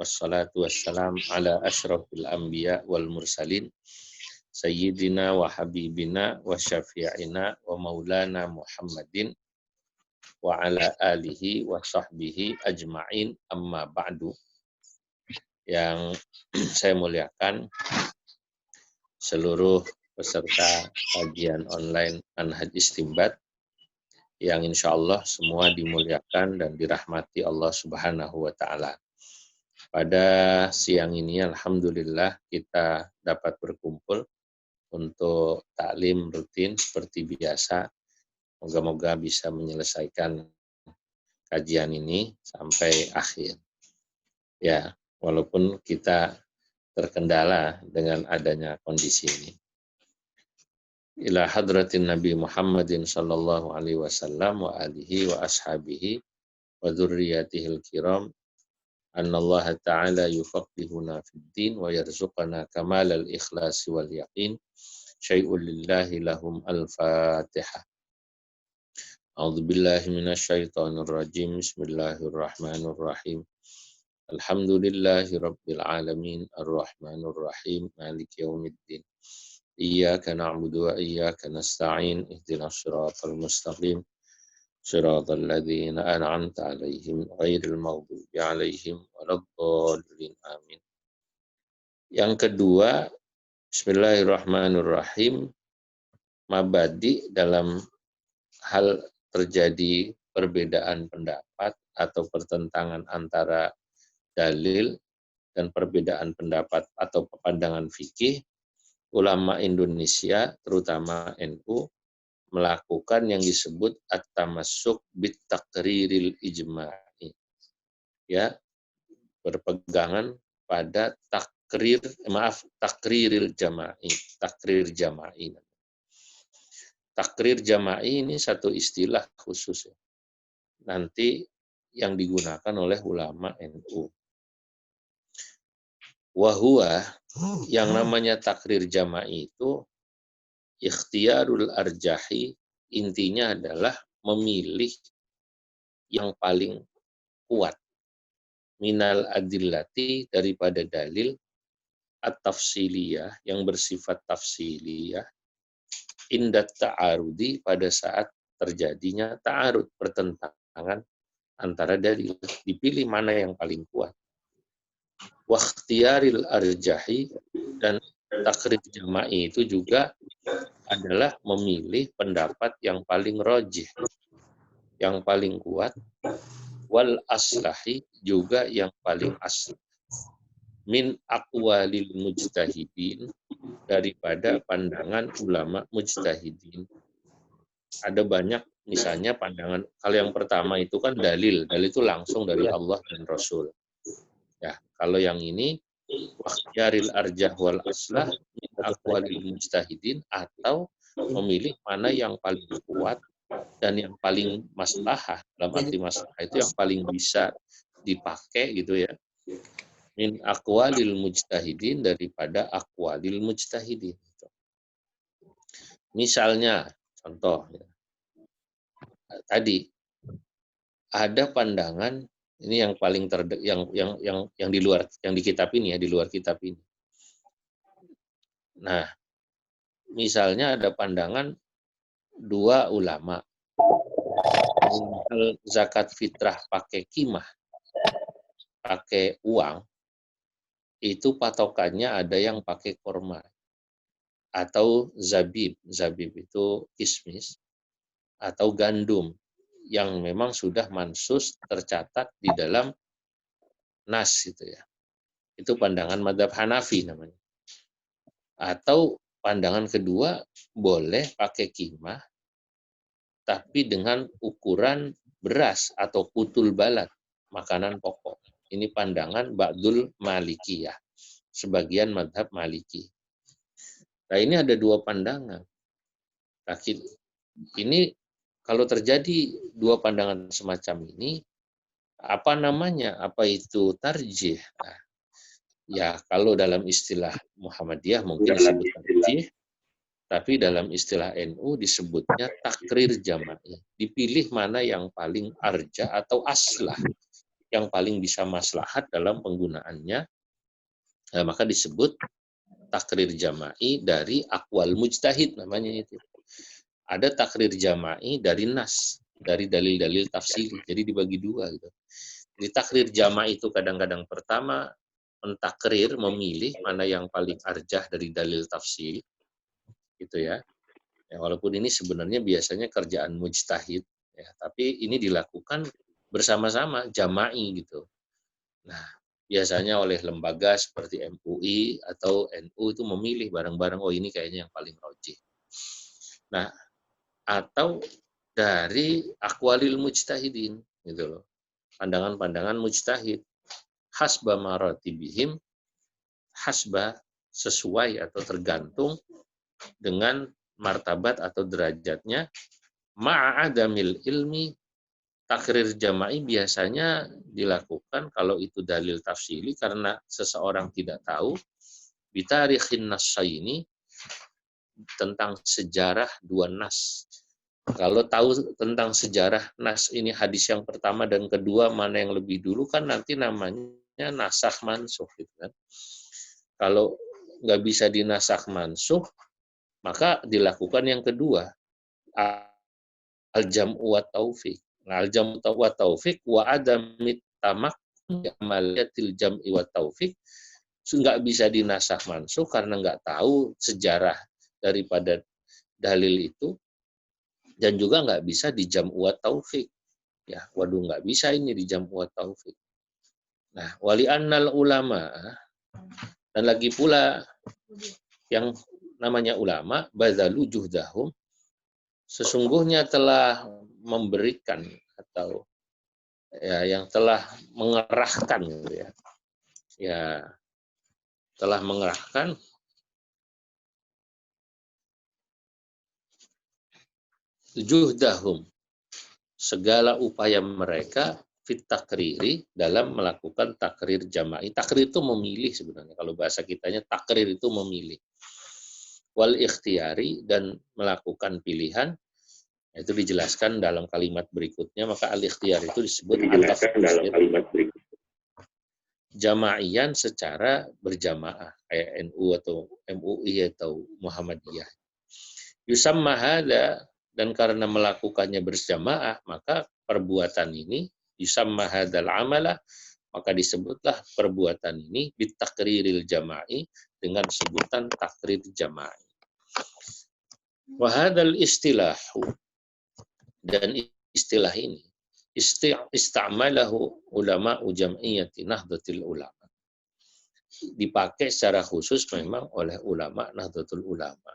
wassalatu wassalam ala asyrafil anbiya wal mursalin sayyidina wa habibina wa syafi'ina wa maulana Muhammadin wa ala alihi wa sahbihi ajma'in, amma ba'du. Yang saya muliakan seluruh peserta kajian online Manhaj Istinbat yang insya Allah semua dimuliakan dan dirahmati Allah Subhanahu wa Ta'ala. Pada siang ini alhamdulillah kita dapat berkumpul untuk taklim rutin seperti biasa. Moga-moga bisa menyelesaikan kajian ini sampai akhir. Ya, walaupun kita terkendala dengan adanya kondisi ini. Ila hadratin Nabi Muhammadin sallallahu alaihi wasallam wa alihi wa ashabihi wa dzurriyyatihil kiram annallaha ta'ala yufaqqihuna fid din wa yarzuqana kamalal ikhlasi wal yaqin syai'ul lillahi lahum al-fatihah. A'udzu billahi minasyaitonir rajim. Bismillahirrahmanirrahim. Alhamdulillahi rabbil alamin arrahmanir rahim maliki yaumiddin. Iyyaka na'budu wa iyyaka nasta'in ihdinas siratal mustaqim siratal ladzina an'amta 'alaihim ghairil maghdubi 'alaihim waladdallin amin. Yang kedua, bismillahirrahmanirrahim, mabadi dalam hal terjadi perbedaan pendapat atau pertentangan antara dalil dan perbedaan pendapat atau pandangan fikih. Ulama Indonesia, terutama NU, melakukan yang disebut at-tamassuk bit-taqriril ijma'i. Ya, berpegangan pada takrir jama'i. Takrir jama'i ini satu istilah khusus ya. Nanti yang digunakan oleh ulama NU. Wahua, yang namanya takrir jama'i itu ikhtiyarul arjahi, intinya adalah memilih yang paling kuat minal adillati, daripada dalil at-tafsiliyah, yang bersifat tafsiliyah, indat ta'arudi, pada saat terjadinya ta'arud, pertentangan antara dalil, dipilih mana yang paling kuat. Wa ikhtiyaril arjahi, dan takrir jama'i itu juga adalah memilih pendapat yang paling rajih, yang paling kuat, wal aslahi, juga yang paling asli, min aqwalil mujtahidin, daripada pandangan ulama mujtahidin. Ada banyak, misalnya pandangan, kalau yang pertama itu kan dalil itu langsung dari Allah dan Rasul. Ya, kalau yang ini wakhyaril arjah wal aslah min aqwalil mujtahidin, atau memilih mana yang paling kuat dan yang paling maslahah, dalam arti maslahah itu yang paling bisa dipakai gitu ya, min aqwalil mujtahidin, daripada aqwalil mujtahidin. Misalnya contoh ya, tadi ada pandangan ini yang paling yang di luar, yang di kitab ini ya, di luar kitab ini. Nah, misalnya ada pandangan dua ulama, zakat fitrah pakai kimah, pakai uang, itu patokannya ada yang pakai korma atau zabib itu kismis, atau gandum yang memang sudah mansus tercatat di dalam nas itu ya. Itu pandangan madzhab Hanafi namanya. Atau pandangan kedua, boleh pakai kimah tapi dengan ukuran beras atau putul balat, makanan pokok. Ini pandangan ba'dul malikiyah, sebagian madhab maliki. Nah, ini ada dua pandangan. Ini kalau terjadi dua pandangan semacam ini, apa namanya? Apa itu tarjih? Nah, ya, kalau dalam istilah Muhammadiyah mungkin disebut tarjih, tapi dalam istilah NU disebutnya takrir jama'i. Dipilih mana yang paling arja atau aslah, yang paling bisa maslahat dalam penggunaannya, maka disebut takrir jama'i dari aqwal mujtahid namanya itu. Ada takrir jama'i dari nas, dari dalil-dalil tafsiri. Jadi dibagi dua gitu. Jadi takrir jama'i itu kadang-kadang pertama mentakrir, memilih mana yang paling arjah dari dalil tafsir, gitu ya. Ya, walaupun ini sebenarnya biasanya kerjaan mujtahid, ya, tapi ini dilakukan bersama-sama, jama'i gitu. Nah, biasanya oleh lembaga seperti MUI atau NU itu memilih bareng-bareng, oh ini kayaknya yang paling rajih. Nah, atau dari aqwalil mujtahidin, gitu loh. Pandangan-pandangan mujtahid, hasba maratibihim, hasba sesuai atau tergantung dengan martabat atau derajatnya, ma'adamil ilmi. Takrir jama'i biasanya dilakukan kalau itu dalil tafsili karena seseorang tidak tahu bitarikhin nassaini, tentang sejarah dua nas. Kalau tahu tentang sejarah nas ini hadis yang pertama dan kedua mana yang lebih dulu kan nanti namanya nasakh mansukh gitu kan. Kalau nggak bisa dinasakh mansukh maka dilakukan yang kedua, al-jam'u wa taufiq. Nah, al-jam'u wa taufiq wa adamit tamak amaliyatil jam'i wa taufiq, nggak bisa dinasakh mansukh karena nggak tahu sejarah daripada dalil itu, dan juga nggak bisa di jam'u wa taufiq. Ya, waduh nggak bisa ini di jam'u wa taufiq. Nah, wali annal ulama, dan lagi pula yang namanya ulama, badzalu juhdahum, sesungguhnya telah memberikan atau ya yang telah mengerahkan gitu ya. Ya, telah mengerahkan juhdahum, segala upaya mereka fit takriri, dalam melakukan takrir jama'i. Takrir itu memilih sebenarnya, kalau bahasa kitanya takrir itu memilih. Wal ikhtiyari, dan melakukan pilihan, itu dijelaskan dalam kalimat berikutnya, maka al-ikhtiyar itu disebut at-tafsir jama'iyan secara berjamaah, kayak NU atau MUI atau Muhammadiyah. Yusamma hadza, dan karena melakukannya berjamaah, maka perbuatan ini yusamma hadzal amala, maka disebutlah perbuatan ini bitakriril jama'i, dengan sebutan takrir jama'i. Wa hadzal istilahu, dan istilah ini istamalahu ulama jam'iyyati nahdlatul ulama, dipakai secara khusus memang oleh ulama Nahdlatul Ulama.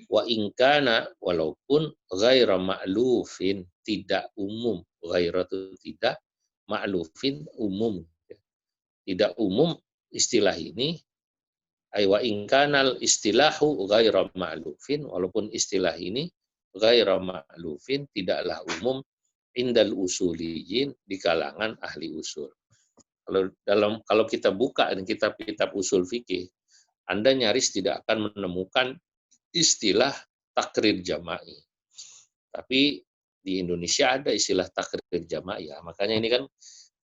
Wa ingkana, walaupun ghaira ma'lufin, tidak umum, ghaira itu tidak, ma'lufin umum, tidak umum istilah ini. Ay wa ingkanal istilahu ghaira ma'lufin, walaupun istilah ini ghaira ma'lufin, tidaklah umum indal usuliyin, di kalangan ahli usul. Kalau kita buka di kitab-kitab usul fikih, Anda nyaris tidak akan menemukan istilah takrir jama'i. Tapi di Indonesia ada istilah takrir jama'i ya. Makanya ini kan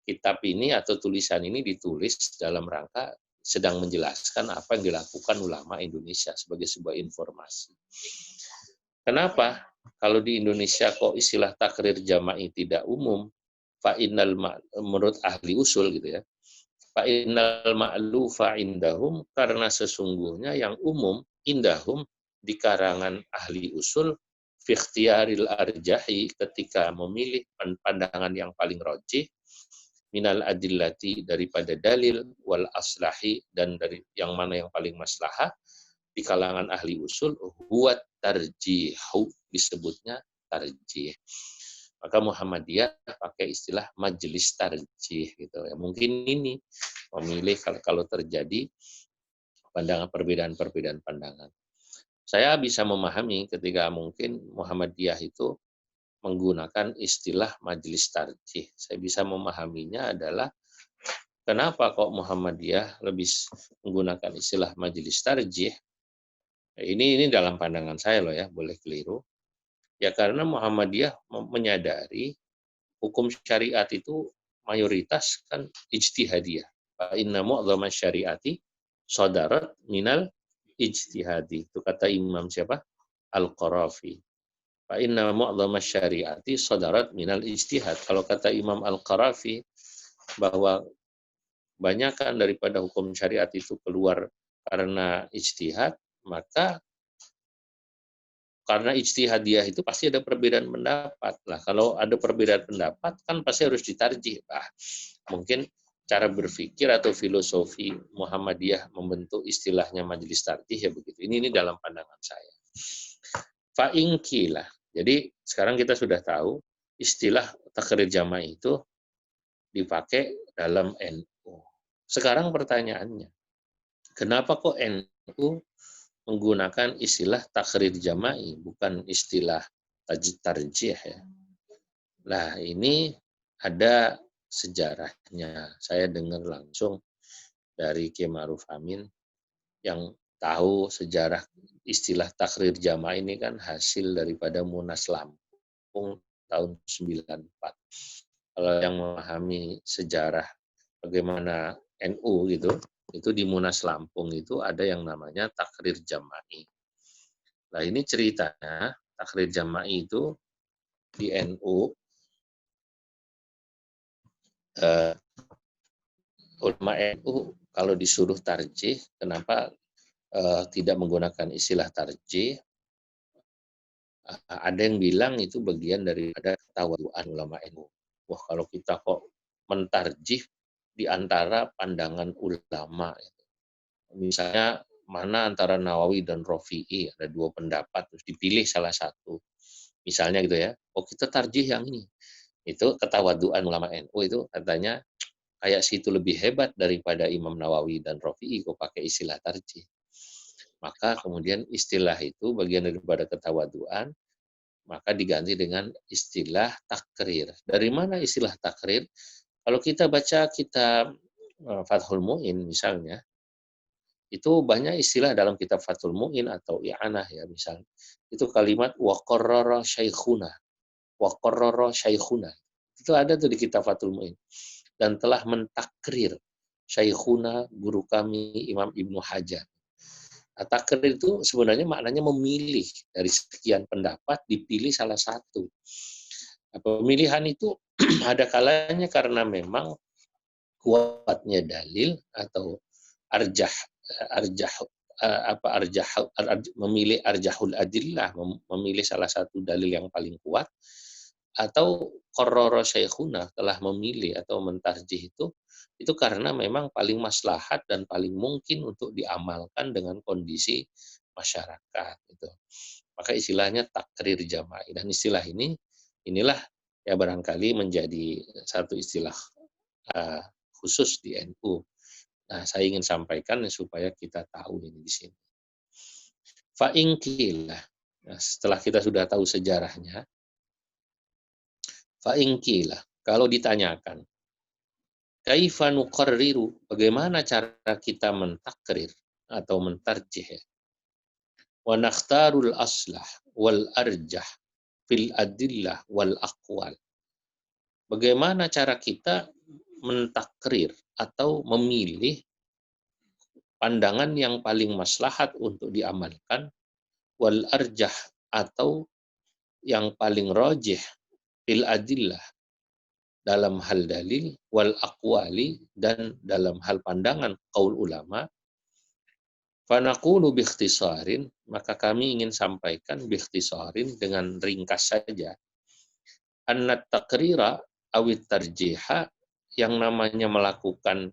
kitab ini atau tulisan ini ditulis dalam rangka sedang menjelaskan apa yang dilakukan ulama Indonesia sebagai sebuah informasi. Kenapa? Kalau di Indonesia kok istilah takrir jama'i tidak umum, fa'innal, menurut ahli usul gitu ya, fa'innal ma'lufa indahum, karena sesungguhnya yang umum indahum, di karangan ahli usul, fi ikhtiyaril arjahi, ketika memilih pandangan yang paling rajih, minal adillati, daripada dalil, wal aslahi, dan dari yang mana yang paling maslahah, di kalangan ahli usul, huwa tarjihu, disebutnya tarjih. Maka Muhammadiyah pakai istilah majelis tarjih gitu ya. Mungkin ini memilih kalau terjadi perbedaan-perbedaan pandangan. Saya bisa memahami ketika mungkin Muhammadiyah itu menggunakan istilah majelis tarjih. Saya bisa memahaminya adalah kenapa kok Muhammadiyah lebih menggunakan istilah majelis tarjih. Ini dalam pandangan saya loh ya, boleh keliru. Ya karena Muhammadiyah menyadari hukum syariat itu mayoritas kan ijtihadiyah. Fa inna mu'dhamma syariati sadarat minal ijtihadi. Itu kata Imam siapa? Al-Qarafi. Fa inna mu'dhamma syariati sadarat minal ijtihad. Kalau kata Imam Al-Qarafi bahwa banyakan daripada hukum syariat itu keluar karena ijtihad, maka karena ijtihadiyah itu pasti ada perbedaan pendapat. Lah, kalau ada perbedaan pendapat kan pasti harus ditarjih. Mungkin cara berpikir atau filosofi Muhammadiyah membentuk istilahnya majelis tarjih ya begitu. Ini dalam pandangan saya. Fa'inkilah. Jadi sekarang kita sudah tahu istilah takrir jamaah itu dipakai dalam NU. Sekarang pertanyaannya, kenapa kok NU menggunakan istilah takrir jama'i, bukan istilah tarjih ya. Nah, ini ada sejarahnya. Saya dengar langsung dari Kiai Ma'ruf Amin yang tahu sejarah istilah takrir jamaah ini kan hasil daripada Munas Lampung tahun 94. Kalau yang memahami sejarah bagaimana NU gitu, itu di Munas Lampung itu ada yang namanya takrir jama'i. Nah ini ceritanya takrir jama'i itu di NU ulama NU kalau disuruh tarjih, kenapa tidak menggunakan istilah tarjih? Ada yang bilang itu bagian daripada ketawaduan ulama NU. Wah kalau kita kok mentarjih di antara pandangan ulama, misalnya mana antara Nawawi dan Rafi'i, ada dua pendapat, terus dipilih salah satu. Misalnya gitu ya, oh kita tarjih yang ini. Itu ketawaduan ulama NU itu katanya kayak situ lebih hebat daripada Imam Nawawi dan Rafi'i kok pakai istilah tarjih. Maka kemudian istilah itu bagian daripada ketawaduan, maka diganti dengan istilah takrir. Dari mana istilah takrir? Kalau kita baca kitab Fathul Mu'in misalnya, itu banyak istilah dalam kitab Fathul Mu'in atau I'anah ya misalnya. Itu kalimat wa qarrara syaikhuna. Wa qarrara syaikhuna. Itu ada tuh di kitab Fathul Mu'in. Dan telah mentakrir syaikhuna guru kami Imam Ibnu Hajar. Takrir itu sebenarnya maknanya memilih dari sekian pendapat dipilih salah satu. Pemilihan itu ada kalanya karena memang kuatnya dalil atau arjah memilih arjahul adillah, memilih salah satu dalil yang paling kuat, atau qarrara syekhuna telah memilih atau mentarjih itu karena memang paling maslahat dan paling mungkin untuk diamalkan dengan kondisi masyarakat gitu. Maka istilahnya takrir jama'i, dan istilah inilah ya barangkali menjadi satu istilah khusus di NU. Nah, saya ingin sampaikan supaya kita tahu ini di sini. Fa'inkilah. Nah, setelah kita sudah tahu sejarahnya, fa'inkilah. Kalau ditanyakan, kaifa nuqarriru, bagaimana cara kita mentakrir atau mentarjih ya? Wa nakhtarul aslah wal arjah fil adillah wal aqwal. Bagaimana cara kita mentakrir atau memilih pandangan yang paling maslahat untuk diamalkan, wal arjah atau yang paling rajih fil adillah dalam hal dalil, wal aqwali dan dalam hal pandangan qaul ulama. Fanaqulu biikhtisarin, maka kami ingin sampaikan biikhtisarin dengan ringkas saja. Anna taqrira awit tarjiha, yang namanya melakukan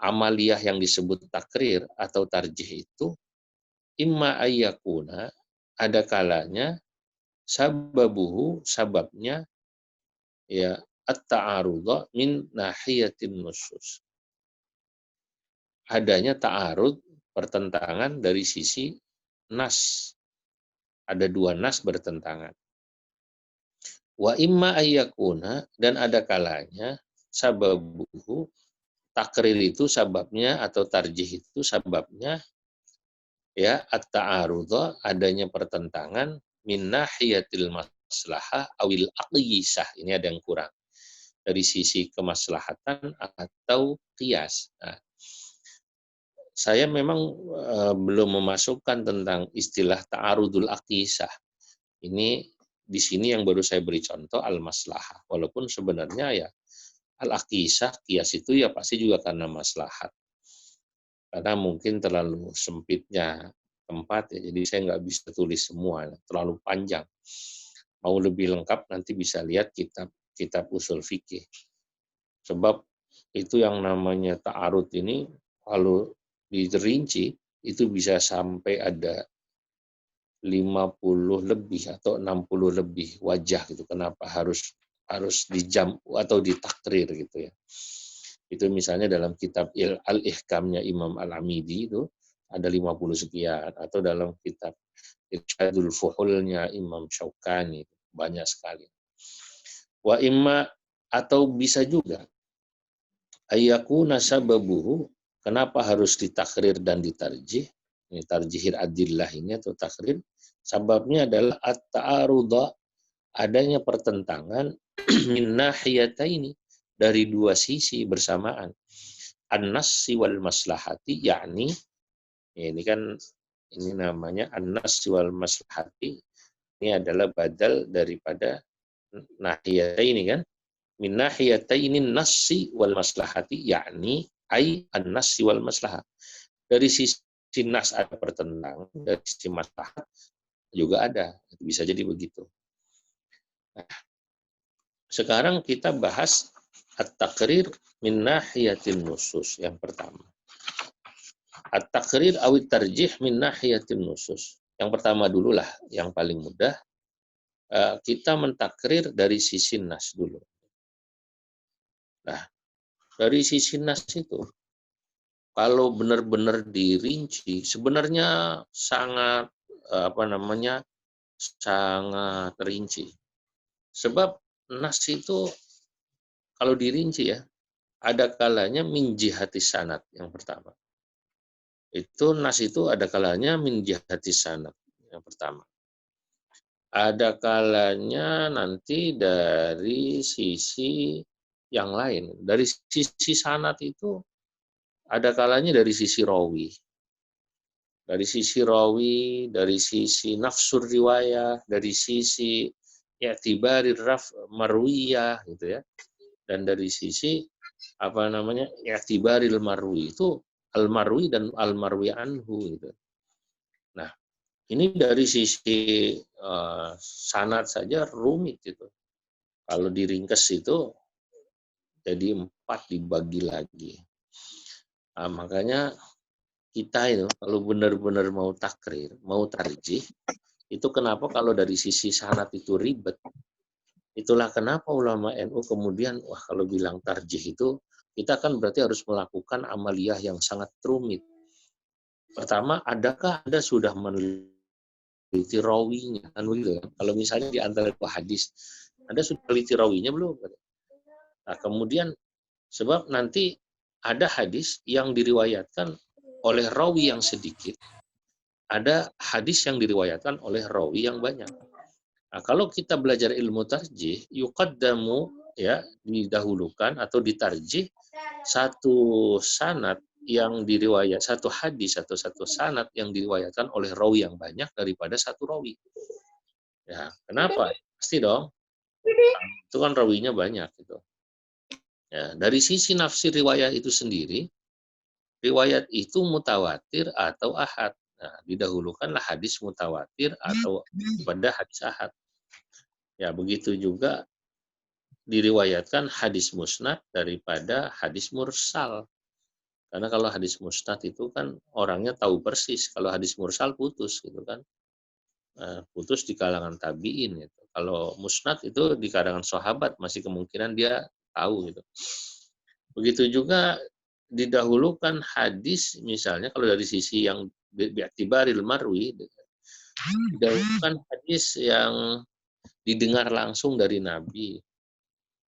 amaliyah yang disebut takrir atau tarjih itu imma ayyakuna, ada kalanya sababuhu, sababnya ya at-ta'arudha min nahiyatin nusus. Adanya ta'arud, pertentangan dari sisi nas. Ada dua nas bertentangan. Wa imma ayyakuna, dan ada kalanya sababuhu, takrir itu sababnya atau tarjih itu sababnya ya at-ta'arudha, adanya pertentangan min nahiyatil maslahah awil aqyisah. Ini ada yang kurang. dari sisi kemaslahatan atau qiyas. Nah, saya memang belum memasukkan tentang istilah ta'arudul aqisah. Ini di sini yang baru saya beri contoh al-maslahah. Walaupun sebenarnya ya al-aqisah, qiyas itu ya pasti juga karena maslahat. Karena mungkin terlalu sempitnya tempat ya, jadi saya nggak bisa tulis semua, terlalu panjang. Mau lebih lengkap nanti bisa lihat kitab usul fikih. Sebab itu yang namanya ta'arud ini kalau dirinci itu bisa sampai ada 50 lebih atau 60 lebih wajah gitu. Kenapa harus dijam atau ditakrir gitu ya. Itu misalnya dalam kitab Al-Ihkamnya Imam Al-Amidi itu ada 50 sekian, atau dalam kitab Irsyadul Fuhulnya Imam Syaukani banyak sekali. Wa imma, atau bisa juga ayakuna sababuhu, kenapa harus ditakrir dan ditarjih? Ini tarjihir adillah ini atau takrir. Sababnya adalah at-ta'arudha, adanya pertentangan min nahiyataini, dari dua sisi bersamaan. An-nassi wal maslahati, yakni ini kan ini namanya an-nassi wal maslahati, ini adalah badal daripada nahiyataini kan. Min nahiyataini nassi wal maslahati, yakni ai an-nassi wal maslahah. Dari sisi nas ada pertentangan, dari sisi maslahat juga ada. Bisa jadi begitu. Nah, sekarang kita bahas at-taqrir min nahiyatin nusus yang pertama. At-taqrir awit tarjih min nahiyatin nusus. Yang pertama dululah, yang paling mudah. Kita mentakrir dari sisi nas dulu. Nah, dari sisi nas itu, kalau benar-benar dirinci, sebenarnya sangat sangat rinci. Sebab nas itu kalau dirinci ya, ada kalanya min jihati sanad yang pertama. Itu nas itu ada kalanya min jihati sanad yang pertama. Ada kalanya nanti dari sisi yang lain. Dari sisi sanad itu ada kalanya dari sisi rawi. Dari sisi rawi, dari sisi nafsur riwayah, dari sisi i'tibari raf marwiyah gitu ya. Dan dari sisi i'tibaril marwi, itu al-marwi dan al-marwi anhu gitu. Nah, ini dari sisi sanad saja rumit itu. Kalau diringkes itu jadi 4 dibagi lagi. Nah, makanya kita itu kalau benar-benar mau takrir, mau tarjih, itu kenapa kalau dari sisi sanad itu ribet. Itulah kenapa ulama NU kemudian kalau bilang tarjih itu kita kan berarti harus melakukan amaliyah yang sangat rumit. Pertama, adakah Anda sudah meneliti rawinya? Kan begitu kan? Kalau misalnya di antara dua hadis, Anda sudah meneliti rawinya belum? Nah, kemudian sebab nanti ada hadis yang diriwayatkan oleh rawi yang sedikit, ada hadis yang diriwayatkan oleh rawi yang banyak. Nah, kalau kita belajar ilmu tarjih, yuqaddamu ya, didahulukan atau ditarjih satu sanad yang diriwayat, satu hadis atau satu sanad yang diriwayatkan oleh rawi yang banyak daripada satu rawi. Ya, kenapa? Pasti dong. Itu kan rawinya banyak gitu. Ya, dari sisi nafsir riwayat itu sendiri, riwayat itu mutawatir atau ahad. Nah, didahulukanlah hadis mutawatir atau pada hadis ahad. Ya, begitu juga diriwayatkan hadis musnad daripada hadis mursal. Karena kalau hadis musnad itu kan orangnya tahu persis, kalau hadis mursal putus gitu kan. Putus di kalangan tabi'in gitu. Kalau musnad itu di kalangan sahabat masih kemungkinan dia tahu gitu. Begitu juga didahulukan hadis misalnya kalau dari sisi yang bi'tibaril marwi, didahulukan hadis yang didengar langsung dari Nabi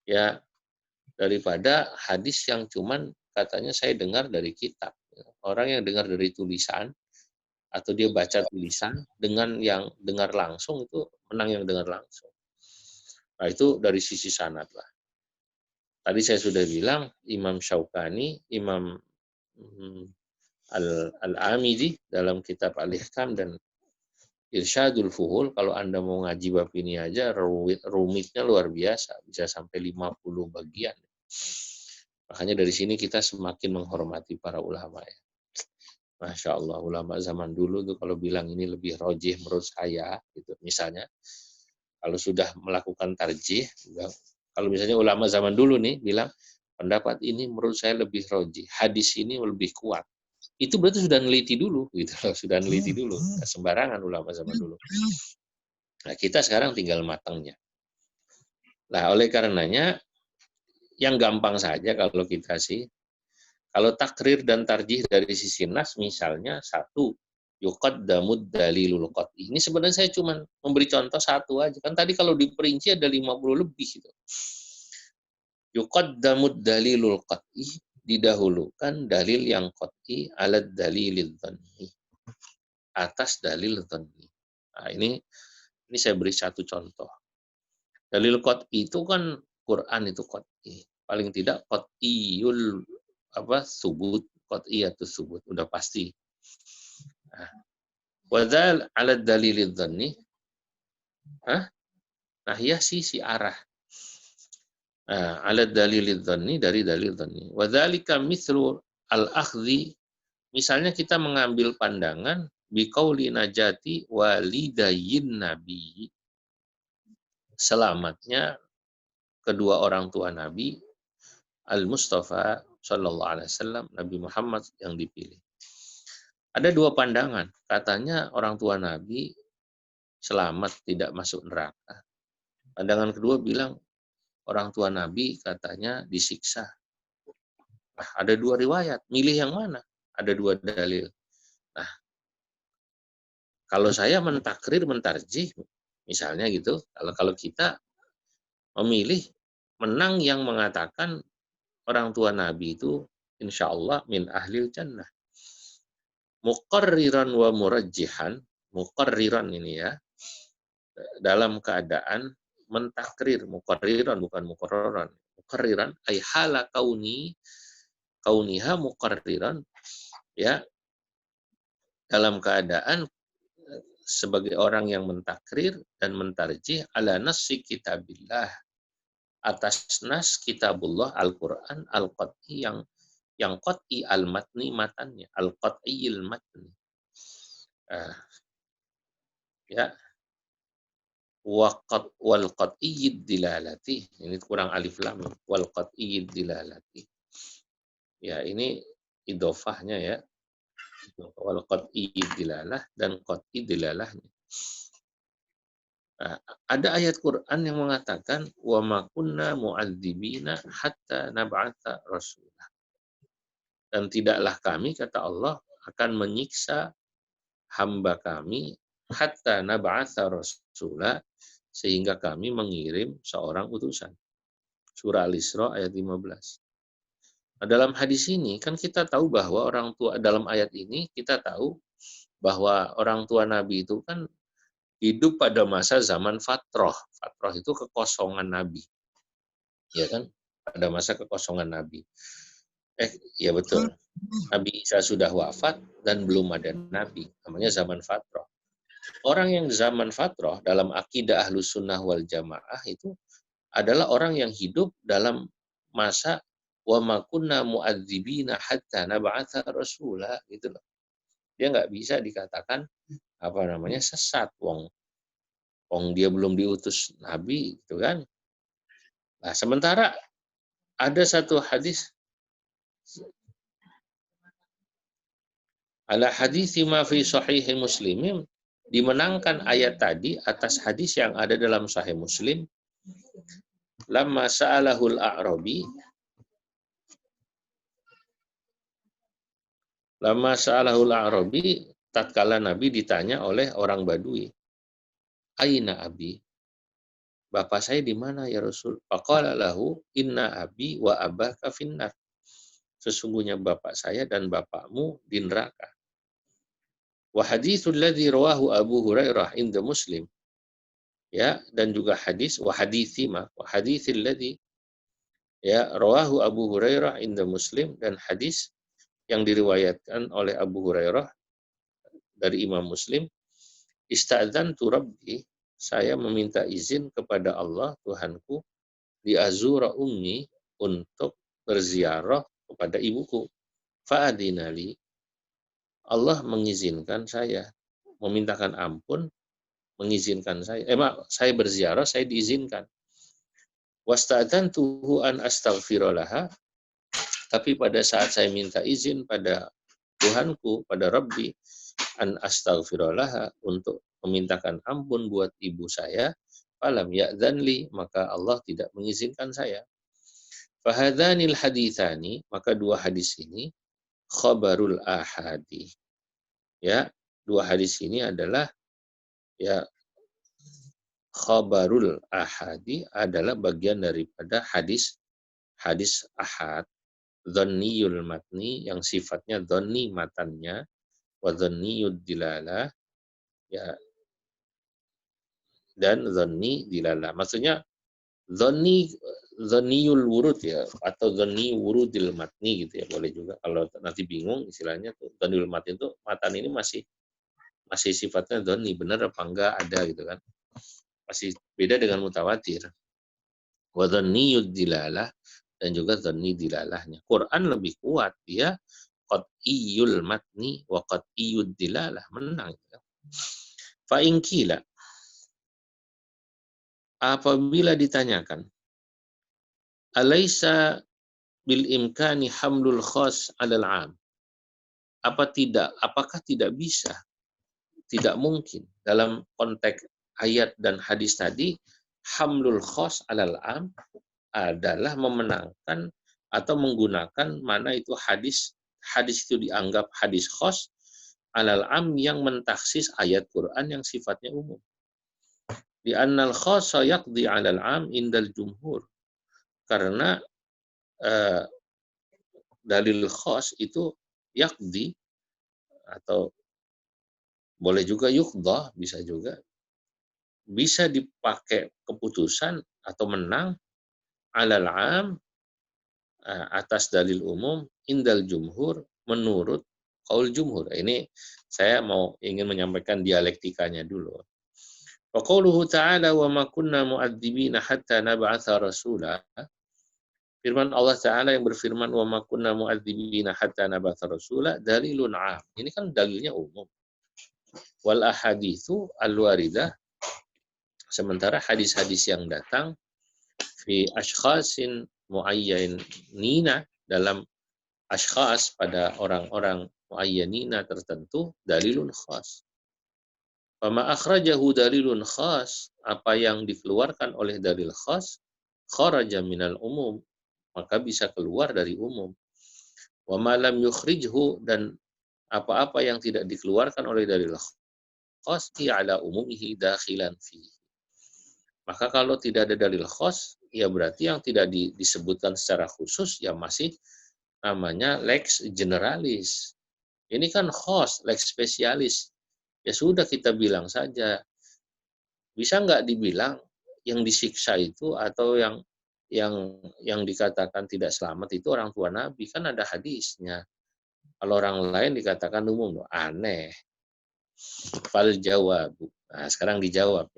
ya, daripada hadis yang cuman katanya saya dengar dari kitab. Orang yang dengar dari tulisan atau dia baca tulisan dengan yang dengar langsung itu menang yang dengar langsung. Nah, itu dari sisi sanad lah. Tadi saya sudah bilang Imam Syaukani, Imam Al-Amidi dalam kitab Al-Ihkam dan Irsyadul Fuhul, kalau Anda mau ngaji bab ini aja rumitnya luar biasa, bisa sampai 50 bagian. Makanya dari sini kita semakin menghormati para ulama ya. Masya Allah, ulama zaman dulu tuh kalau bilang ini lebih rojih menurut saya, gitu. Misalnya, kalau sudah melakukan tarjih, kalau misalnya ulama zaman dulu nih bilang, pendapat ini menurut saya lebih rojih, hadis ini lebih kuat. Itu berarti sudah neliti dulu, gitu loh. Sudah neliti dulu, nggak sembarangan ulama zaman dulu. Nah, kita sekarang tinggal matangnya. Nah, oleh karenanya, yang gampang saja kalau kita sih, kalau takrir dan tarjih dari sisi nas, misalnya satu, yuqaddamud dalilul qat'i. Ini sebenarnya saya cuma memberi contoh satu aja. Kan tadi kalau diperinci ada 50 lebih gitu. Yuqaddamud dalilul qat'i, didahulukan dalil yang qat'i ala dalilil dhanni, atas dalil dhanni. Nah, ini saya beri satu contoh. Dalil qat'i itu kan Quran itu qat'i. Paling tidak qat'iyul subut, qat'iyatu subut, udah pasti. Nah, wadal ala dalilil dhanni, nahiyah si arah. Nah, ala dalilil dhanni, dari dalil dhanni. Wadzalika mithlu al-akhdhi, misalnya kita mengambil pandangan biqauli najati walidayin nabi, selamatnya kedua orang tua Nabi Al-Mustafa Sallallahu Alaihi Wasallam, Nabi Muhammad yang dipilih. Ada dua pandangan, katanya orang tua Nabi selamat tidak masuk neraka. Pandangan kedua bilang orang tua Nabi katanya disiksa. Nah, ada dua riwayat, milih yang mana? Ada dua dalil. Nah, kalau saya mentakrir, mentarjih, misalnya gitu, kalau kita memilih, menang yang mengatakan orang tua Nabi itu insya Allah min ahlil jannah. Muqarriran wa murajjihan, muqarriran ini ya, dalam keadaan mentakrir, muqarriran bukan muqarraran. Muqarriran ay hala kauniha muqarriran, ya, dalam keadaan sebagai orang yang mentakrir dan mentarjih ala nassi kitabillah, atas nas kitabullah Al-Qur'an al-qat'i, yang qat'i al-matni, matannya al-qat'iyil matni. Ya, wal qat'iyyid dilalati, ini kurang alif lam, wal qat'iyyid dilalati. Ya, ini idhofahnya ya, wal qat'iyyid dilalah dan qat'i dilalahnya. Nah, ada ayat Quran yang mengatakan wa ma kunna mu'adzibina hatta nab'atha rasulah. Dan tidaklah kami, kata Allah, akan menyiksa hamba kami hatta nab'atha rasulah, sehingga kami mengirim seorang utusan. Surah Al-Isra ayat 15. Nah, dalam hadis ini kan kita tahu bahwa orang tua, dalam ayat ini kita tahu bahwa orang tua Nabi itu kan hidup pada masa zaman fatroh. Fatroh itu kekosongan Nabi. Ya kan? Pada masa kekosongan Nabi. Ya betul. Nabi Isa sudah wafat dan belum ada Nabi. Namanya zaman fatroh. Orang yang zaman fatroh dalam akidah Ahlus Sunnah wal Jamaah itu adalah orang yang hidup dalam masa wa ma kunna mu'adzibina hatta nab'atha rasula, gitu loh. Dia nggak bisa dikatakan sesat, wong dia belum diutus nabi, gitu kan. Nah, sementara ada satu hadis, ala hadis ma fi sahih Muslim, dimenangkan ayat tadi atas hadis yang ada dalam Sahih Muslim. Lamma sa'alahul a'rabi, tatkala Nabi ditanya oleh orang Badui, aina abi, bapak saya di mana ya Rasul? Faqala lahu inna abi wa abaka finnar, sesungguhnya bapak saya dan bapakmu di neraka. Wa haditsul ladzi rawahu Abu Hurairah inda Muslim, ya, dan juga hadis wa haditsil ladzi Ya, rawahu Abu Hurairah inda Muslim, dan hadis yang diriwayatkan oleh Abu Hurairah dari Imam Muslim, istadzantu rabbi, saya meminta izin kepada Allah Tuhanku, di azura ummi, untuk berziarah kepada ibuku. Fa'adinali, Allah mengizinkan saya, memintakan ampun, mengizinkan saya. Saya berziarah, saya diizinkan. Wasta'adzantuhu an astaghfiralaha, tapi pada saat saya minta izin pada Tuhanku, pada Rabbi, an astaghfirullah, untuk memintakan ampun buat ibu saya, falam ya'dzanli, maka Allah tidak mengizinkan saya. Fahadhanil hadithani, maka dua hadis ini khabarul ahadi. Ya, dua hadis ini adalah, ya, khabarul ahadi adalah bagian daripada hadis hadis ahad, dhanniyul matni, yang sifatnya dhanni matannya, wa dhanniyud dilalah, ya, dan dhanni dilalah. Maksudnya dhanniyul wurud, ya, atau dhanni wurudil matni gitu ya, boleh juga. Kalau nanti bingung istilahnya tuh, dhanniyul matni itu matan ini masih masih sifatnya dhanni, benar apa enggak ada gitu kan. Masih beda dengan mutawatir. Wa dhanniyud dilalah, dan juga dhanni dilalahnya. Quran lebih kuat, dia qat'iyul matni wa qat'iyud dilalah, menang gitu. Fa in qila, apabila ditanyakan, alaisa bil imkani hamlul khas 'alal 'am, apakah tidak bisa, tidak mungkin dalam konteks ayat dan hadis tadi, hamlul khas 'alal 'am adalah memenangkan atau menggunakan mana itu hadis hadis itu dianggap hadis khas 'alal 'am, yang mentaksis ayat Quran yang sifatnya umum. Di annal khassa yaqdi 'alal 'am indal jumhur, karena eh, dalil khas itu yakdi, atau boleh juga yukdah, bisa juga, bisa dipakai keputusan atau menang alal am, atas dalil umum, indal jumhur, menurut kaul jumhur. Ini saya ingin menyampaikan dialektikanya dulu. Wa qauluhu ta'ala wa ma kunna mu'adzibina hatta nab'atha rasula. Firman Allah Ta'ala yang berfirman, wa ma kunna mu'adzibina hatta nab'atha rasula, dalilun 'am. Ini kan dalilnya umum. Wal ahaditsu al-waridah, sementara hadis-hadis yang datang fi ashkhasin muayyanina, dalam ashkhas, pada orang-orang muayyanina tertentu, dalilun khas. Fama akhrajahu dalilun khas, apa yang dikeluarkan oleh dalil khas, kharaja minal umum, maka bisa keluar dari umum. Wa ma lam yukhrijhu, dan apa-apa yang tidak dikeluarkan oleh dalil khas, ala umumihi dakhilan fi. Maka kalau tidak ada dalil khas, ya berarti yang tidak disebutkan secara khusus ya masih namanya lex generalis. Ini kan khas, lex spesialis. Ya sudah, kita bilang saja. Bisa nggak dibilang yang disiksa itu atau yang dikatakan tidak selamat itu orang tua Nabi? Kan ada hadisnya. Kalau orang lain dikatakan umum, aneh. Fal jawab. Nah, sekarang dijawab.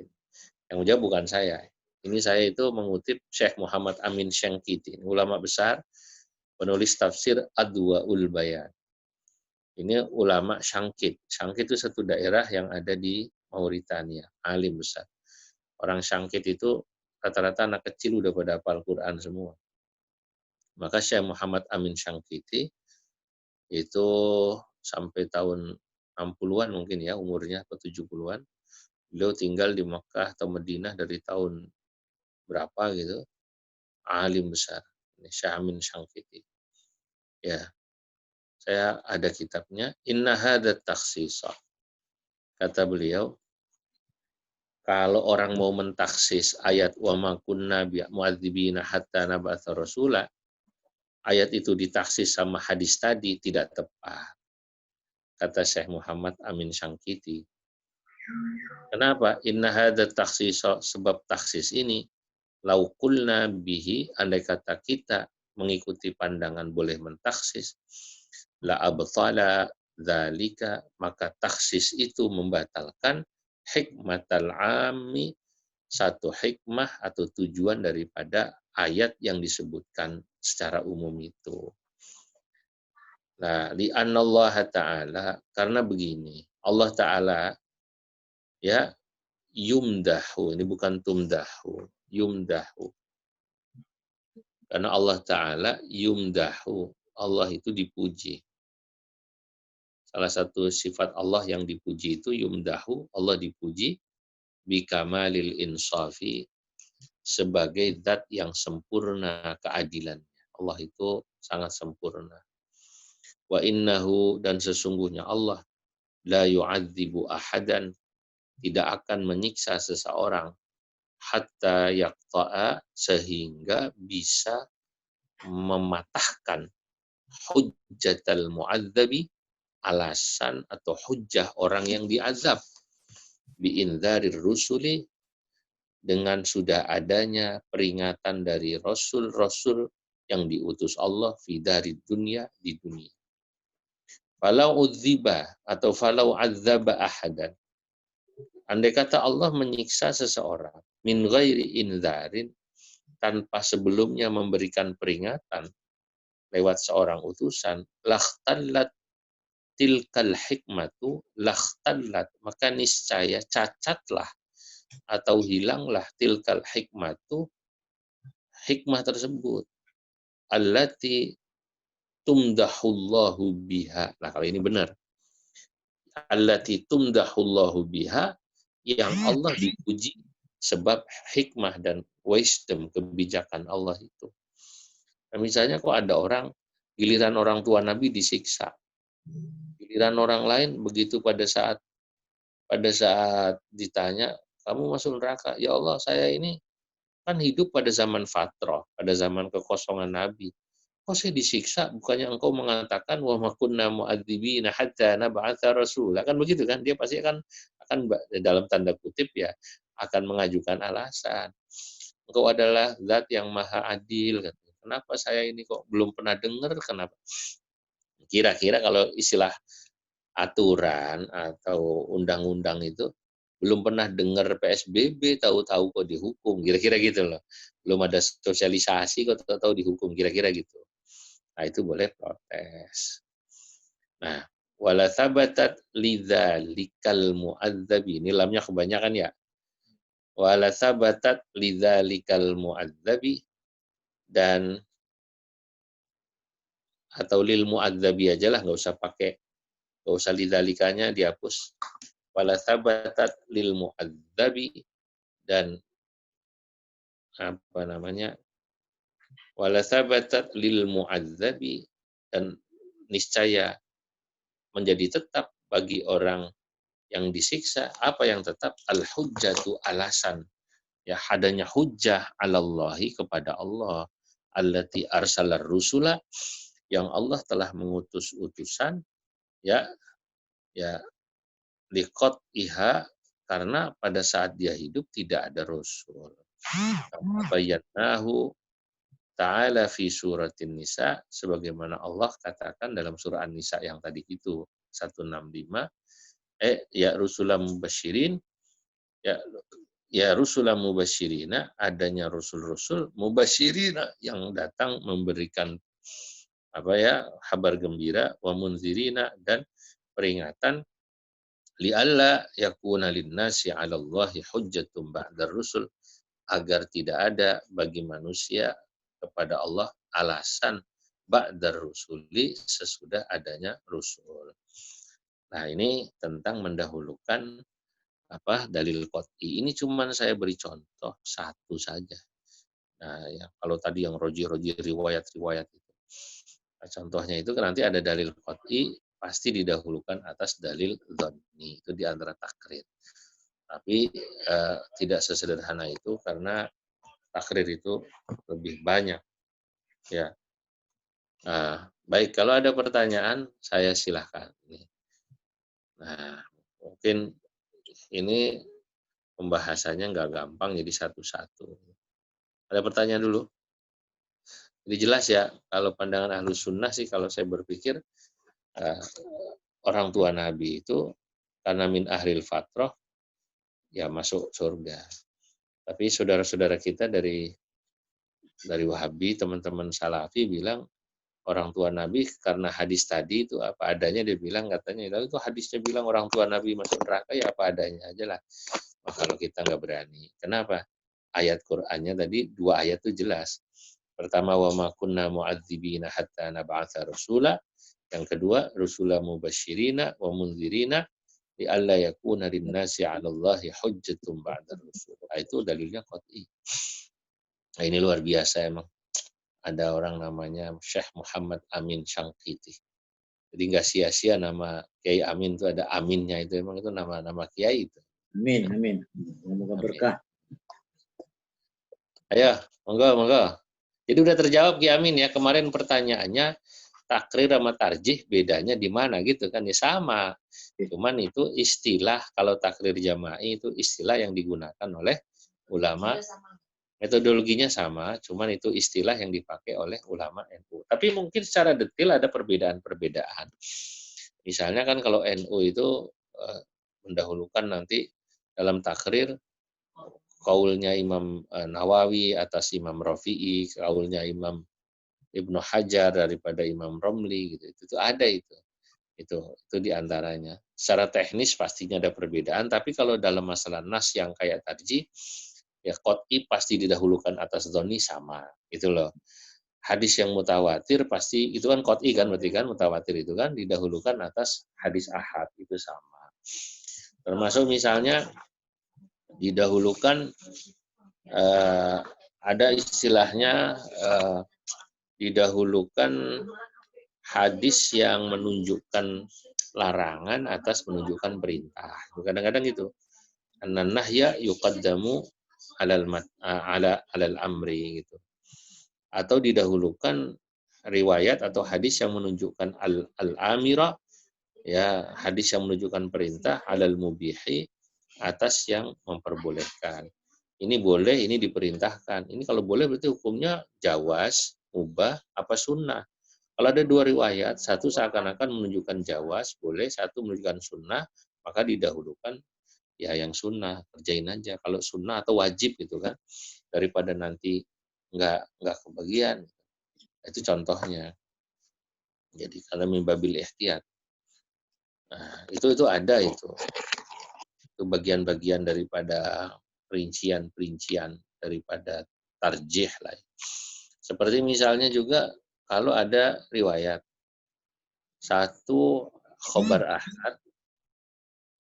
Yang menjawab bukan saya. Ini saya itu mengutip Syekh Muhammad Amin Syangkiti, ulama besar, penulis tafsir Adwaul Bayan. Ini ulama Syangkit. Syangkit itu satu daerah yang ada di Mauritania, alim besar. Orang Syangkit itu rata-rata anak kecil udah pada hafal Quran semua. Maka Syekh Muhammad Amin Syangkiti itu sampai tahun 60-an mungkin ya umurnya, atau 70-an. Beliau tinggal di Makkah atau Madinah dari tahun berapa gitu. Alim besar, Syekh Amin Syangkiti. Ya, saya ada kitabnya, Inna hadat takhsisah. Kata beliau, kalau orang mau mentaksis ayat wa ma kunna mu'adzibina hatta nab'atha rasula, ayat itu ditaksis sama hadis tadi tidak tepat. Kata Syekh Muhammad Amin Syangkiti. Kenapa? Inna hadat takhsisah, sebab taksis ini lau qulna bihi, andai kata kita mengikuti pandangan boleh mentaksis, la abtala dzalika, maka taksis itu membatalkan hikmatal ammi, satu hikmah atau tujuan daripada ayat yang disebutkan secara umum itu. Nah, li'annallaha ta'ala, karena begini, Allah Ta'ala ya yumdahu, ini bukan tumdahu, yumdahu. Karena Allah Ta'ala yumdahu, Allah itu dipuji. Salah satu sifat Allah yang dipuji itu yumdahu, Allah dipuji bikamalil insafi, sebagai zat yang sempurna keadilannya. Allah itu sangat sempurna. Wa innahu, dan sesungguhnya Allah la yu'adzibu ahadan, tidak akan menyiksa seseorang hatta yaqta'a, sehingga bisa mematahkan hujjatal mu'adzabi, alasan atau hujjah orang yang diazab, biinzarir rusuli, dengan sudah adanya peringatan dari rasul-rasul yang diutus Allah fi dari dunia, di dunia. Falau udziba atau falau adzaba ahadan, andai kata Allah menyiksa seseorang min ghairi inzarin, tanpa sebelumnya memberikan peringatan lewat seorang utusan, lakhtallat tilkal hikmatu, lakhtallat, maka niscaya cacatlah atau hilanglah tilkal hikmatu, hikmah tersebut, allati tumdahullahu biha. Nah, kalau ini benar. Allati tumdahullahu biha, yang Allah dipuji sebab hikmah dan wisdom, kebijakan Allah itu. Nah, misalnya kok ada orang, giliran orang tua Nabi disiksa, giliran orang lain begitu pada saat ditanya, kamu masuk neraka, ya Allah saya ini kan hidup pada zaman fatrah, pada zaman kekosongan Nabi. Kok saya disiksa? Bukannya engkau mengatakan wa ma kunna mu'adzibina hatta nab'atsa rasula. Kan begitu kan? Dia pasti akan dalam tanda kutip ya akan mengajukan alasan. Engkau adalah zat yang maha adil. Kenapa saya ini kok belum pernah dengar, kenapa? Kira-kira kalau istilah aturan atau undang-undang itu, belum pernah dengar PSBB, tahu-tahu kok dihukum, kira-kira gitu loh. Belum ada sosialisasi kok tahu-tahu dihukum, kira-kira gitu. Nah, itu boleh protes. Nah, wala thabatat lidzalikal mu'adzabi, ini lamnya kebanyakan ya. Wala thabatat lidzalikal mu'adzabi, dan atau lil mu'adzabi aja lah, nggak usah lidzalikanya dihapus. Wala thabatat lil mu'adzabi, dan apa namanya, wala thabatat lil mu'adzabi, dan niscaya menjadi tetap bagi orang yang disiksa, apa yang tetap, al hujjatu, alasan, ya adanya hujjah alallahi, kepada Allah, allati arsalar rusula, yang Allah telah mengutus utusan, ya ya liqat iha, karena pada saat dia hidup tidak ada rasul. Bayyanahu ta'ala fi suratin nisa, sebagaimana Allah katakan dalam surah An-Nisa yang tadi itu 165, ya rusulam mubasyirin, ya ya rusulam mubasyirina, adanya rasul-rasul mubasyirina, yang datang memberikan apa ya, kabar gembira, wa munzirina, dan peringatan, li'alla yakuna linnasi 'ala Allahi hujjatun ba'dar rusul, agar tidak ada bagi manusia kepada Allah alasan ba'dar rusuli, sesudah adanya rasul. Nah, ini tentang mendahulukan apa, dalil qot'i. Ini cuman saya beri contoh satu saja. Nah, ya, kalau tadi yang roji-roji riwayat-riwayat itu. Nah, contohnya itu kan nanti ada dalil qot'i, pasti didahulukan atas dalil dhonni. Itu di antara takrir. Tapi tidak sesederhana itu, karena takrir itu lebih banyak. Ya. Nah, baik, kalau ada pertanyaan, saya silahkan. Nah, mungkin ini pembahasannya nggak gampang, jadi satu-satu. Ada pertanyaan dulu? Jadi jelas ya, kalau pandangan Ahlus Sunnah sih, kalau saya berpikir orang tua Nabi itu karena min ahlil fatrah, ya masuk surga. Tapi saudara-saudara kita dari Wahabi, teman-teman Salafi bilang orang tua Nabi karena hadis tadi itu apa adanya, dia bilang katanya itu hadisnya bilang orang tua Nabi masuk neraka, ya apa adanya aja lah. Nah, kalau kita nggak berani, kenapa? Ayat Qur'annya tadi 2 ayat itu jelas. Pertama, wa ma kunna mu'adzibina hatta nab'atsa rasula. Yang kedua, rusula mubasyirina wa mundzirina li alla yakuna lin-nasi 'alallahi hujjatun ba'da rusul. Nah, itu dalilnya qat'i. Nah, ini luar biasa emang. Ada orang namanya Syekh Muhammad Amin Syangkiti. Jadi nggak sia-sia nama Kiai Amin itu ada aminnya, itu emang itu nama kiai itu. Amin, amin. Semoga berkah. Ayo, monggo. Jadi udah terjawab Kiai Amin ya. Kemarin pertanyaannya takrir sama tarjih bedanya di mana gitu kan, ya sama. Cuman itu istilah, kalau takrir jama'i itu istilah yang digunakan oleh ulama. Metodologinya sama, cuman itu istilah yang dipakai oleh ulama NU. Tapi mungkin secara detail ada perbedaan-perbedaan. Misalnya kan kalau NU itu mendahulukan nanti dalam takrir kaulnya Imam Nawawi atas Imam Rafi'i, kaulnya Imam Ibnu Hajar daripada Imam Romli gitu. Itu ada itu. Itu diantaranya. Secara teknis pastinya ada perbedaan, tapi kalau dalam masalah nas yang kayak tarjih, ya qot'i pasti didahulukan atas dhoni sama, gitu loh. Hadis yang mutawatir pasti, itu kan qot'i kan, berarti kan mutawatir itu kan didahulukan atas hadis ahad, itu sama. Termasuk misalnya didahulukan ada istilahnya didahulukan hadis yang menunjukkan larangan atas menunjukkan perintah. Kadang-kadang itu. An-nahya yuqaddamu alal amri gitu. Atau didahulukan riwayat atau hadis yang menunjukkan al-amira, ya, hadis yang menunjukkan perintah, alal mubihi, atas yang memperbolehkan. Ini boleh, ini diperintahkan. Ini kalau boleh berarti hukumnya jawaz, mubah, apa sunnah. Kalau ada 2 riwayat, satu seakan-akan menunjukkan jawaz, boleh, satu menunjukkan sunnah, maka didahulukan ya yang sunnah, kerjain aja. Kalau sunnah atau wajib gitu kan, daripada nanti nggak kebagian. Itu contohnya. Jadi kalau mimbabil ihtiyat. Nah, itu ada itu. Itu bagian-bagian daripada perincian daripada tarjih lah. Seperti misalnya juga kalau ada riwayat satu khobar ahad,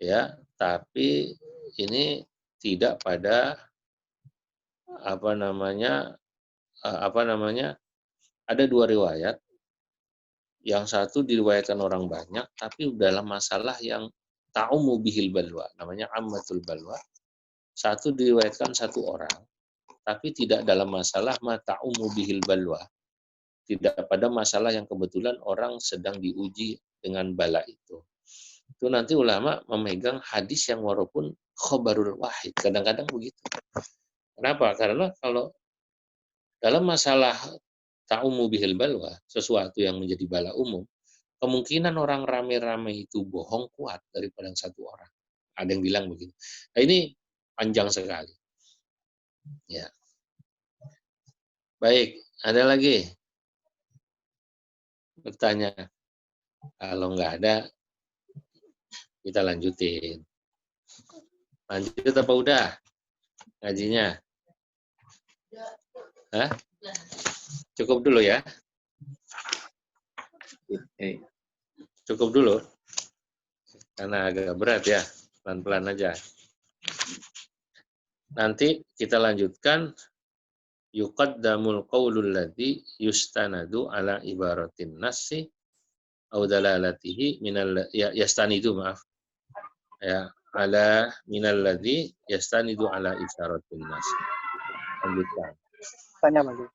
ya, tapi ini tidak pada apa namanya ada 2 riwayat, yang satu diriwayatkan orang banyak tapi dalam masalah yang ta'ummu bihil balwa, namanya ammatul balwa. Satu diriwayatkan satu orang tapi tidak dalam masalah ma ta'ummu bihil balwa, tidak pada masalah yang kebetulan orang sedang diuji dengan bala itu. Itu nanti ulama memegang hadis yang walaupun khobarul wahid, kadang-kadang begitu. Kenapa? Karena kalau dalam masalah ta'ummu bihil balwa, sesuatu yang menjadi bala umum, kemungkinan orang rame-rame itu bohong kuat daripada yang satu orang. Ada yang bilang begitu. Nah, ini panjang sekali. Ya. Baik, ada lagi bertanya? Kalau nggak ada, kita lanjutin. Lanjut apa udah ngajinya? Hah? Cukup dulu ya? Cukup dulu? Karena agak berat ya, pelan-pelan aja. Nanti kita lanjutkan yuqaddamul qaulul ladzi yustanadu ala ibaratin nasi au dalalatihi minal yastanidu ya ala minal ladzi yastanidu ala ibaratin nasi. Lanjutkan. Tanya lagi.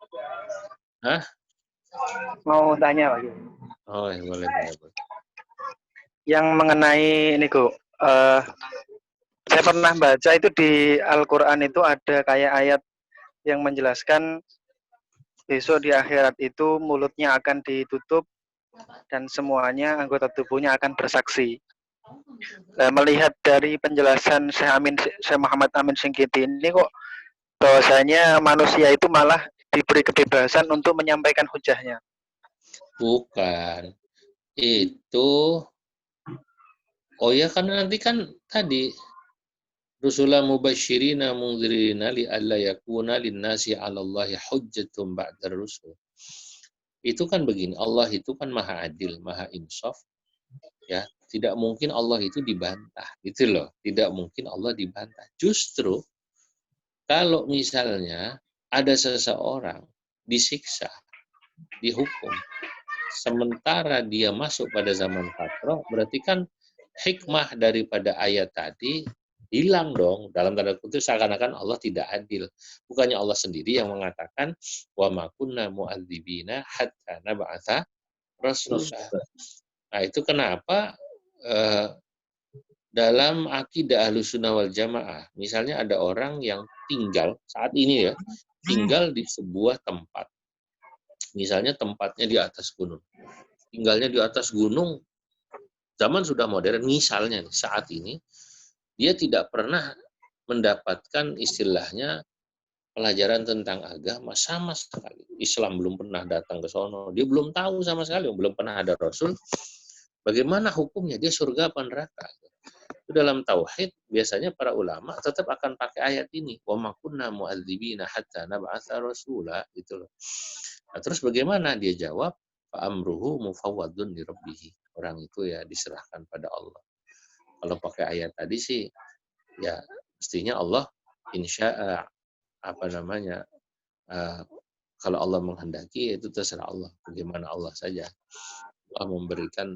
Hah? Mau tanya lagi. Oh, boleh. Yang mengenai ini, Gu. Saya pernah baca itu di Al-Quran itu ada kayak ayat yang menjelaskan besok di akhirat itu mulutnya akan ditutup dan semuanya anggota tubuhnya akan bersaksi. Nah, melihat dari penjelasan Syekh Muhammad Amin Singkiti ini kok bahwasanya manusia itu malah diberi kebebasan untuk menyampaikan hujahnya. Bukan. Itu, oh ya karena nanti kan tadi, Rusulah mubashirina mungzirina li'alla yakuna linnasi 'ala Allahi hujjatun ba'dar rusul. Itu kan begini, Allah itu kan maha adil, maha insaf. Ya, tidak mungkin Allah itu dibantah, gitu loh. Tidak mungkin Allah dibantah. Justru kalau misalnya ada seseorang disiksa, dihukum, sementara dia masuk pada zaman fatrah, berarti kan hikmah daripada ayat tadi hilang dong. Dalam tanda kutip seakan-akan Allah tidak adil. Bukannya Allah sendiri yang mengatakan wa ma kunna mu'adzibina hatta nab'atsa rasula. Nah, itu kenapa dalam akidah Ahlussunnah wal Jamaah, misalnya ada orang yang tinggal saat ini ya, tinggal di sebuah tempat. Misalnya tempatnya di atas gunung. Tinggalnya di atas gunung, zaman sudah modern, misalnya saat ini, dia tidak pernah mendapatkan istilahnya pelajaran tentang agama sama sekali. Islam belum pernah datang ke sono, dia belum tahu sama sekali, belum pernah ada Rasul. Bagaimana hukumnya? Dia surga apa neraka? Itu dalam tauhid biasanya para ulama tetap akan pakai ayat ini, wa ma kunna mu'adzibina hatta nab'atsa rasula, gitu loh. Nah, terus bagaimana? Dia jawab, fa amruhu mufawwadun li rabbih. Orang itu ya diserahkan pada Allah. Kalau pakai ayat tadi sih ya mestinya Allah insya kalau Allah menghendaki itu terserah Allah, bagaimana Allah saja. Allah memberikan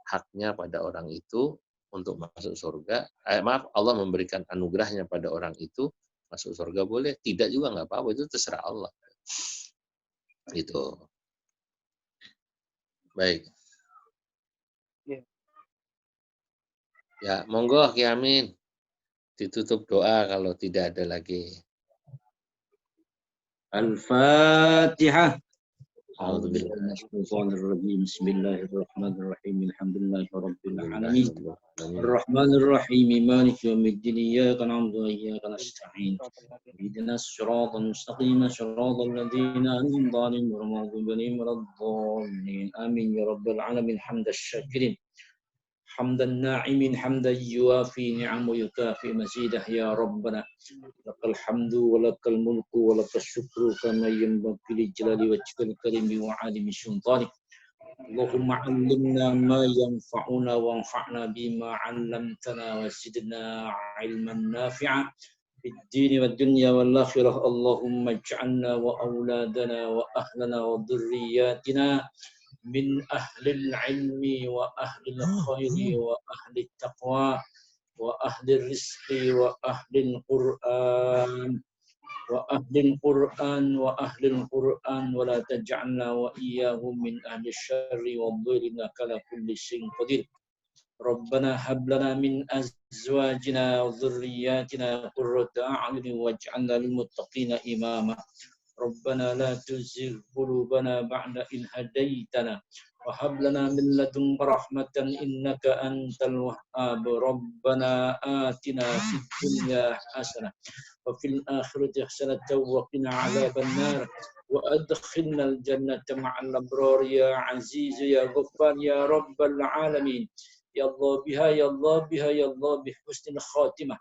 haknya pada orang itu untuk masuk surga. Allah memberikan anugerahnya pada orang itu masuk surga boleh, tidak juga nggak apa-apa, itu terserah Allah. Gitu. Baik. Ya, monggo Ki Amin. Ditutup doa kalau tidak ada lagi. Al-Fatihah. أعوذ بالله من الشيطان الرجيم بسم الله الرحمن الرحيم الحمد لله رب العالمين الرحمن الرحيم مالك يوم الدين إياك نعبد وإياك نستعين اهدنا الصراط المستقيم صراط الذين أنعمت عليهم غير المغضوب عليهم ولا الضالين آمين يا رب العالمين حمد الشاكرين حمد الناعمين حمدا يوافي نعم ويكافئ مزيده يا ربنا لك الحمد ولك الملك ولك الشكر كما ينبغي لجلال وجهك الكريم وعالم سلطانك اللهم علمنا ما ينفعنا وانفعنا بما علمتنا وزدنا علما نافعا في الدين والدنيا والآخرة اللهم اجعلنا وأولادنا وأهلنا وذرياتنا من أهل العلم وأهل الخير وأهل التقوى وأهل الرزق وأهل القرآن وأهل القرآن ولا تجعلنا وإياهم من أهل الشر والضر إنك على كل شيء قدير ربنا هب لنا من أزواجنا وذرياتنا قرة أعين واجعلنا للمتقين إماما ربنا لا تزغ قلوبنا بعد إذ هديتنا وهب لنا من لدنك رحمة إنك أنت الوهاب ربنا آتنا في الدنيا حسنة وفي الآخرة حسنة وقنا عذاب النار وأدخلنا الجنة مع الأبرار يا عزيز يا غفار يا رب العالمين يا الله بها يا الله بها يا الله بحسن الخاتمة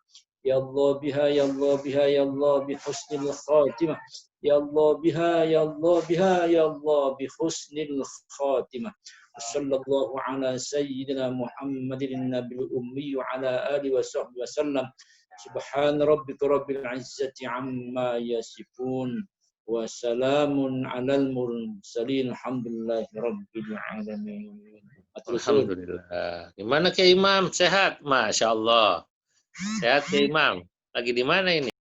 يا الله بها يا الله بها يا الله بحسن الخاتمة يا الله بها يا الله بها يا الله بحسن الخاتمة صلى الله على سيدنا محمد النبي الأمي وعلى آله وصحبه وسلم سبحان ربك رب العزة عما يصفون وسلام على المرسلين الحمد لله رب العالمين. Alhamdulillah. Gimana Ki Imam? Sehat? Masya Allah. Sehat Ki Imam. Lagi di mana ini?